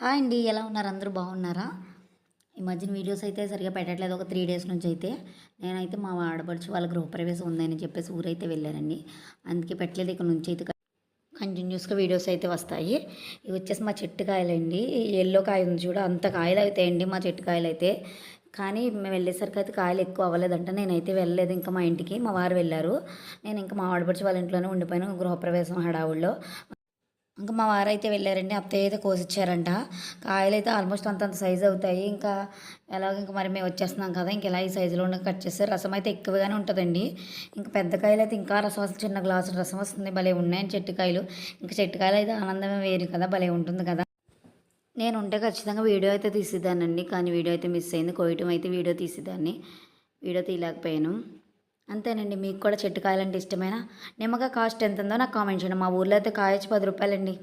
Hi అండి. ఎలా ఉన్నారు? అందరూ బాగున్నారా? ఈ మధ్యన వీడియోస్ అయితే సరిగ్గా పెట్టట్లేదు. ఒక 3 డేస్ నుంచి అయితే. నేనైతే మా ఆడపడుచు వాళ్ళ గృహప్రవేశం ఉందని చెప్పేసి ఊరైతే వెళ్ళానండి. అందుకే పెట్టలేదు. ఇక నుంచి అయితే కంటిన్యూస్‌గా వీడియోస్ అయితే వస్తాయి. ఇవి వచ్చేసి మా చెట్టు కాయలండి. యెల్లో కాయ ఉంది చూడు, అంత కాయలు అవుతాయండి మా చెట్టు కాయలైతే. కానీ మేము వెళ్ళేసరికి అయితే కాయలు ఎక్కువ అవ్వలేదంట. నేనైతే వెళ్ళలేదు ఇంకా మా ఇంటికి. మా వారు వెళ్లారు. నేను ఇంకా మా ఆడపడుచు వాళ్ళ ఇంట్లోనే ఉండిపోయాను గృహప్రవేశం హడావుడిలో. ఇంకా మా వారైతే వెళ్ళారండి. అత్తయ్య అయితే కోసిచ్చారంట. కాయలైతే ఆల్మోస్ట్ అంతంత సైజ్ అవుతాయి. ఇంకా ఎలాగో ఇంక మరి మేము వచ్చేస్తున్నాం కదా! ఇంక ఇలా ఈ సైజులోనే కట్ చేస్తారు. రసం అయితే ఎక్కువగానే ఉంటదండి. ఇంక పెద్ద కాయలైతే ఇంకా రసం అసలు చిన్న గ్లాసుడు రసం వస్తుంది. భలే ఉన్నాయండి చెట్టు కాయలు. ఇంక చెట్టు కాయలైతే ఆనందమే వేరు కదా! భలే ఉంటుంది కదా! నేనుంటే ఖచ్చితంగా వీడియో అయితే తీసేదాన్నండి. కానీ వీడియో అయితే మిస్ అయింది. కోయటం అయితే వీడియో తీసేదాన్ని. వీడియో తీయలేకపోయాను. అంతేనండి. మీకు కూడా చెట్టు కాయలంటే ఇష్టమేనా? నిమ్మకాయ కాస్ట్ ఎంతుందో నాకు కామెంట్ చేయండి. మా ఊర్లో అయితే కాయ వచ్చి రూ. 10 అండి.